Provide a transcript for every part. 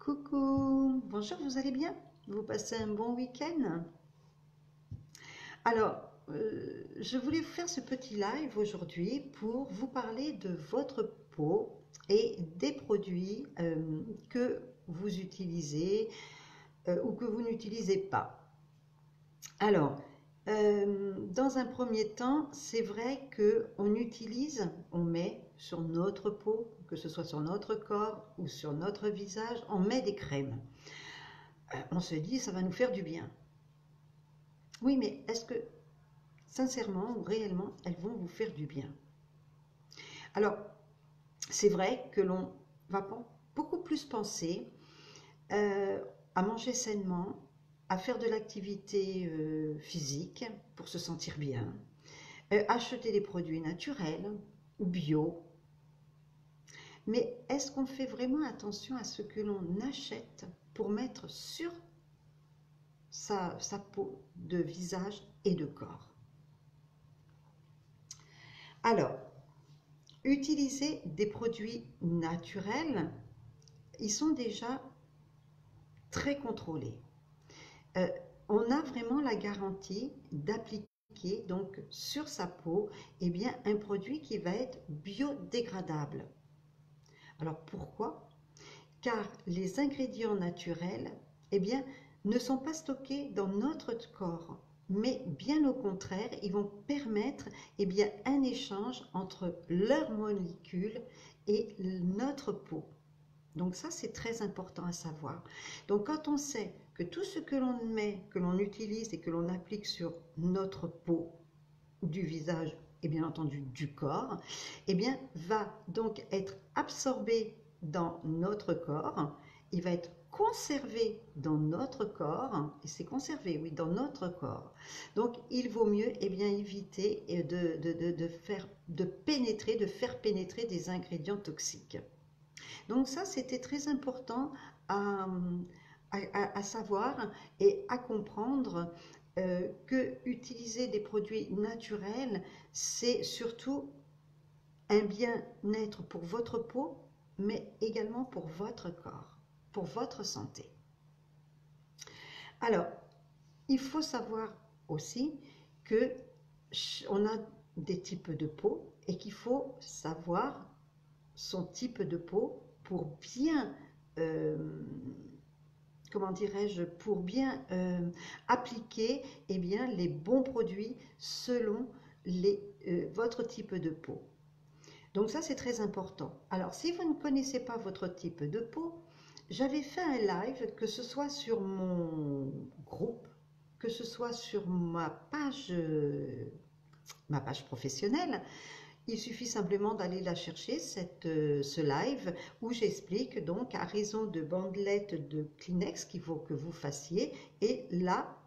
Coucou, bonjour, vous allez bien? Vous passez un bon week-end? Alors, je voulais vous faire ce petit live aujourd'hui pour vous parler de votre peau et des produits que vous utilisez ou que vous n'utilisez pas. Alors, dans un premier temps, c'est vrai que on met sur notre peau, que ce soit sur notre corps ou sur notre visage, on met des crèmes. On se dit ça va nous faire du bien. Oui, mais est-ce que sincèrement ou réellement elles vont vous faire du bien? Alors, c'est vrai que l'on va beaucoup plus penser euh, à manger sainement, à faire de l'activité physique pour se sentir bien, acheter des produits naturels ou bio. Mais est-ce qu'on fait vraiment attention à ce que l'on achète pour mettre sur sa peau de visage et de corps? Alors, utiliser des produits naturels, ils sont déjà très contrôlés. Euh, on a vraiment la garantie d'appliquer donc sur sa peau un produit qui va être biodégradable. Alors pourquoi? Car les ingrédients naturels ne sont pas stockés dans notre corps, mais bien au contraire, ils vont permettre un échange entre leurs molécules et notre peau. Donc ça, c'est très important à savoir. Donc quand on sait que tout ce que l'on met, que l'on utilise et que l'on applique sur notre peau, du visage et bien entendu du corps, va donc être absorbé dans notre corps, il va être conservé dans notre corps, et c'est conservé, oui, dans notre corps. Donc il vaut mieux éviter de faire pénétrer des ingrédients toxiques. Donc ça, c'était très important à, à savoir et à comprendre que utiliser des produits naturels, c'est surtout un bien-être pour votre peau, mais également pour votre corps, pour votre santé. Alors, il faut savoir aussi que on a des types de peau et qu'il faut savoir son type de peau pour bien, comment dirais-je, pour bien appliquer les bons produits selon votre type de peau. Donc ça, c'est très important. Alors, si vous ne connaissez pas votre type de peau, j'avais fait un live, que ce soit sur mon groupe, que ce soit sur ma page professionnelle. Il suffit simplement d'aller la chercher, ce live, où j'explique donc à raison de bandelettes de Kleenex qu'il faut que vous fassiez. Et là,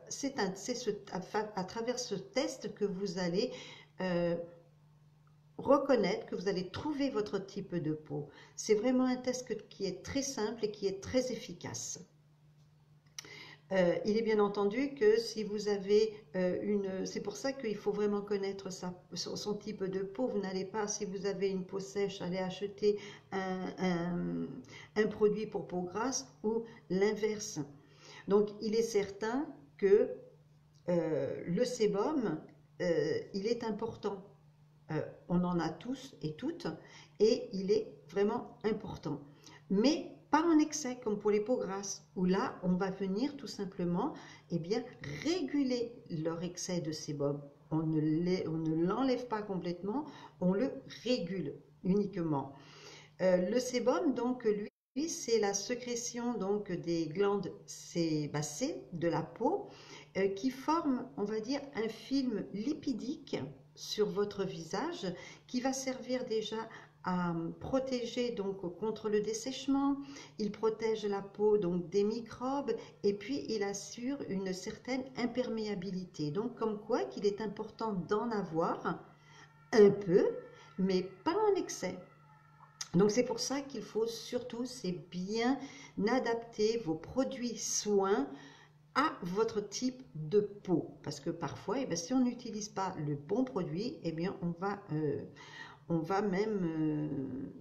c'est à travers ce test que vous allez reconnaître, que vous allez trouver votre type de peau. C'est vraiment un test qui est très simple et qui est très efficace. Il est bien entendu que si vous avez c'est pour ça qu'il faut vraiment connaître son type de peau. Vous n'allez pas, si vous avez une peau sèche, aller acheter un produit pour peau grasse ou l'inverse. Donc il est certain que le sébum, il est important. On en a tous et toutes et il est vraiment important. Mais pas en excès comme pour les peaux grasses, où là, on va venir tout simplement réguler leur excès de sébum. On ne l'enlève pas complètement, on le régule uniquement. Le sébum, donc, lui, c'est la sécrétion donc, des glandes sébacées de la peau qui forment, on va dire, un film lipidique sur votre visage qui va servir déjà à protéger donc contre le dessèchement, il protège la peau donc des microbes et puis il assure une certaine imperméabilité. Donc comme quoi qu'il est important d'en avoir un peu, mais pas en excès. Donc c'est pour ça qu'il faut surtout, c'est bien adapter vos produits soins à votre type de peau. Parce que parfois, si on n'utilise pas le bon produit, on va même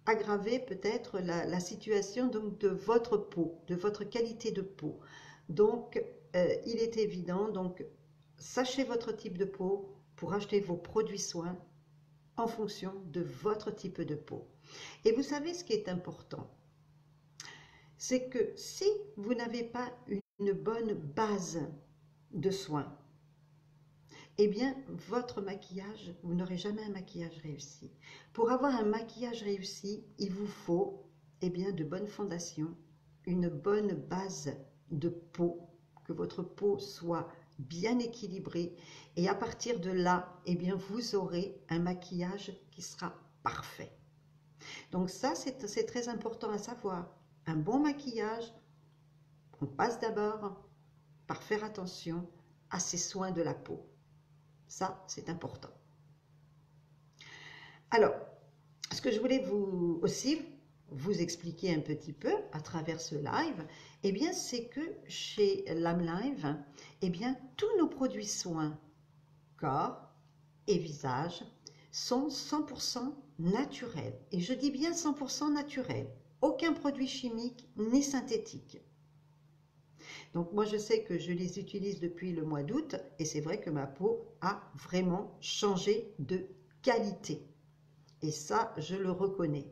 aggraver peut-être la situation donc, de votre peau, de votre qualité de peau. Donc, il est évident, donc, sachez votre type de peau pour acheter vos produits soins en fonction de votre type de peau. Et vous savez ce qui est important, c'est que si vous n'avez pas une bonne base de soins, eh bien, votre maquillage, vous n'aurez jamais un maquillage réussi. Pour avoir un maquillage réussi, il vous faut, eh bien, de bonnes fondations, une bonne base de peau, que votre peau soit bien équilibrée, et à partir de là, eh bien, vous aurez un maquillage qui sera parfait. Donc ça, c'est très important à savoir. Un bon maquillage, on passe d'abord par faire attention à ses soins de la peau. Ça, c'est important. Alors, ce que je voulais aussi vous expliquer un petit peu à travers ce live, eh bien, c'est que chez L'Âme Live, eh bien, tous nos produits soins, corps et visage, sont 100% naturels. Et je dis bien 100% naturels. Aucun produit chimique ni synthétique. Donc moi je sais que je les utilise depuis le mois d'août et c'est vrai que ma peau a vraiment changé de qualité. Et ça, je le reconnais.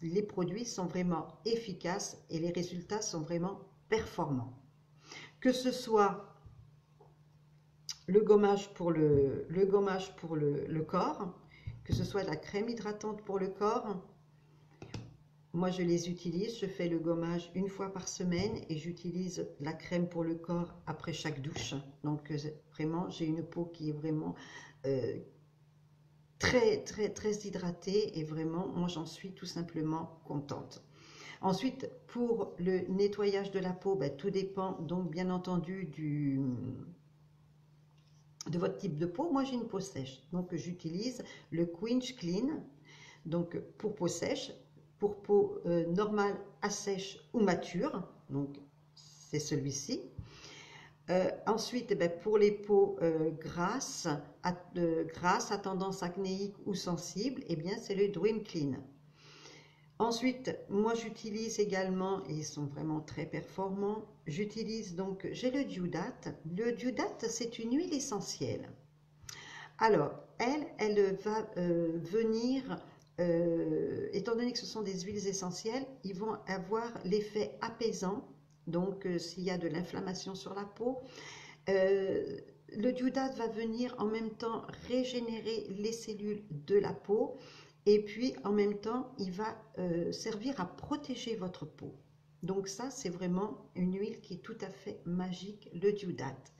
Les produits sont vraiment efficaces et les résultats sont vraiment performants. Que ce soit le gommage pour le corps, que ce soit la crème hydratante pour le corps, moi, je les utilise, je fais le gommage une fois par semaine et j'utilise la crème pour le corps après chaque douche. Donc, vraiment, j'ai une peau qui est vraiment très hydratée et vraiment, moi, j'en suis tout simplement contente. Ensuite, pour le nettoyage de la peau, tout dépend donc bien entendu de votre type de peau. Moi, j'ai une peau sèche, donc j'utilise le Quench Clean, donc pour peau sèche. Pour peau normale, à sèche ou mature, donc c'est celui-ci. Ensuite, pour les peaux grasses, à tendance acnéique ou sensible, eh bien c'est le Dream Clean. Ensuite, moi j'utilise également, et ils sont vraiment très performants, j'utilise donc, j'ai le Deodate. Le Deodate, c'est une huile essentielle. Alors, elle va venir... étant donné que ce sont des huiles essentielles, ils vont avoir l'effet apaisant, donc s'il y a de l'inflammation sur la peau. Le Deodate va venir en même temps régénérer les cellules de la peau et puis en même temps, il va servir à protéger votre peau. Donc ça, c'est vraiment une huile qui est tout à fait magique, le Deodate.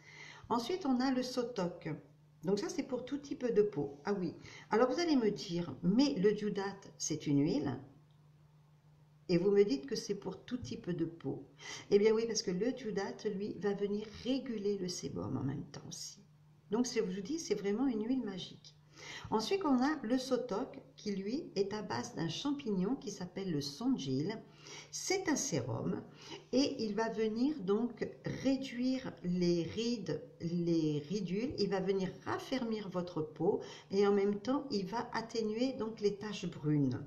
Ensuite, on a le Sotoc. Donc ça, c'est pour tout type de peau. Ah oui. Alors vous allez me dire, mais le Deodate, c'est une huile. Et vous me dites que c'est pour tout type de peau. Eh bien oui, parce que le Deodate, lui, va venir réguler le sébum en même temps aussi. Donc je vous dis, c'est vraiment une huile magique. Ensuite, on a le Sotoc qui, lui, est à base d'un champignon qui s'appelle le Sonjil. C'est un sérum et il va venir donc réduire les rides, les ridules. Il va venir raffermir votre peau et en même temps, il va atténuer donc les taches brunes.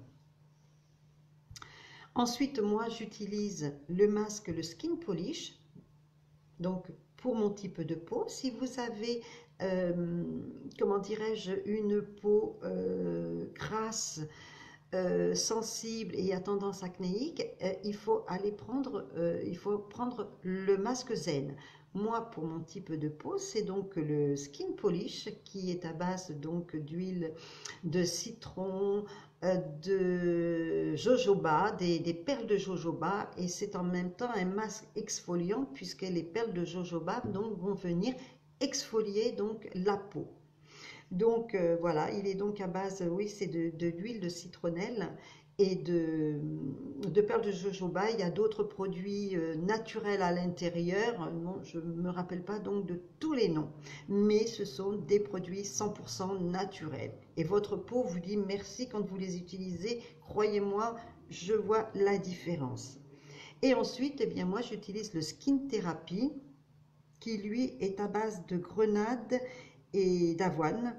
Ensuite, moi, j'utilise le masque, le Skin Polish, donc pour mon type de peau. Si vous avez comment dirais-je, une peau grasse, sensible et à tendance acnéique, il faut prendre le masque Zen. Moi, pour mon type de peau, c'est donc le Skin Polish qui est à base donc d'huile de citron, de jojoba, des perles de jojoba, et c'est en même temps un masque exfoliant puisque les perles de jojoba donc vont venir exfolier donc la peau. Donc voilà, il est donc à base, oui, c'est de l'huile de citronnelle et de perles de jojoba. Il y a d'autres produits naturels à l'intérieur. Non, je ne me rappelle pas donc de tous les noms, mais ce sont des produits 100% naturels. Et votre peau vous dit merci quand vous les utilisez. Croyez-moi, je vois la différence. Et ensuite, eh bien moi, j'utilise le Skin Therapy qui lui est à base de grenade et d'avoine.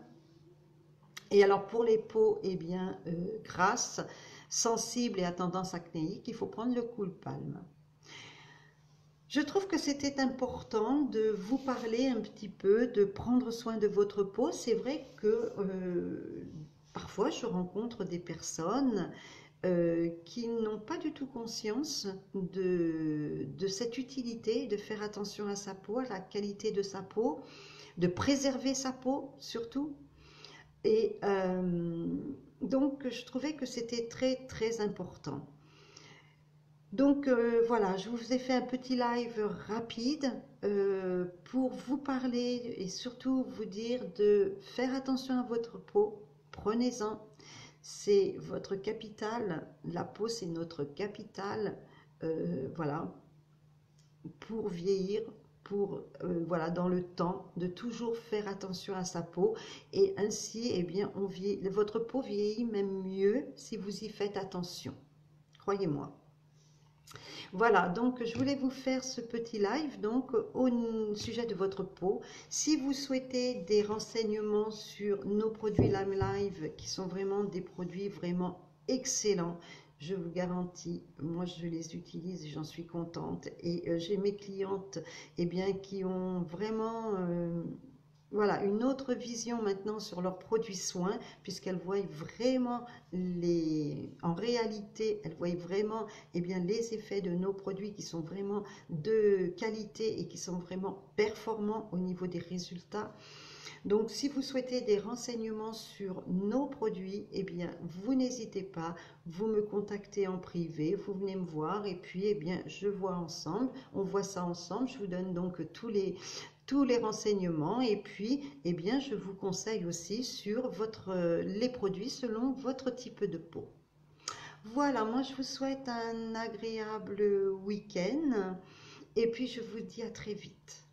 Et alors pour les peaux eh bien, grasses, sensible et à tendance acnéique, il faut prendre le Cool Palm. Je trouve que c'était important de vous parler un petit peu, de prendre soin de votre peau. C'est vrai que parfois je rencontre des personnes qui n'ont pas du tout conscience de cette utilité, de faire attention à sa peau, à la qualité de sa peau, de préserver sa peau surtout. Et donc je trouvais que c'était très très important. Donc voilà, je vous ai fait un petit live rapide pour vous parler et surtout vous dire de faire attention à votre peau. Prenez-en, c'est votre capital. La peau, c'est notre capital. Voilà, pour vieillir, pour voilà, dans le temps, de toujours faire attention à sa peau et ainsi, eh bien, votre peau vieillit même mieux si vous y faites attention. Croyez-moi. Voilà, donc je voulais vous faire ce petit live donc au sujet de votre peau. Si vous souhaitez des renseignements sur nos produits Lime Live, qui sont vraiment des produits vraiment excellents, je vous garantis, moi je les utilise et j'en suis contente. Et j'ai mes clientes eh bien, qui ont vraiment voilà, une autre vision maintenant sur leurs produits soins, puisqu'elles voient vraiment en réalité, elles voient vraiment eh bien, les effets de nos produits qui sont vraiment de qualité et qui sont vraiment performants au niveau des résultats. Donc, si vous souhaitez des renseignements sur nos produits, eh bien, vous n'hésitez pas, vous me contactez en privé, vous venez me voir et puis, eh bien, on voit ça ensemble. Je vous donne donc tous les renseignements et puis, eh bien, je vous conseille aussi sur les produits selon votre type de peau. Voilà, moi, je vous souhaite un agréable week-end et puis je vous dis à très vite.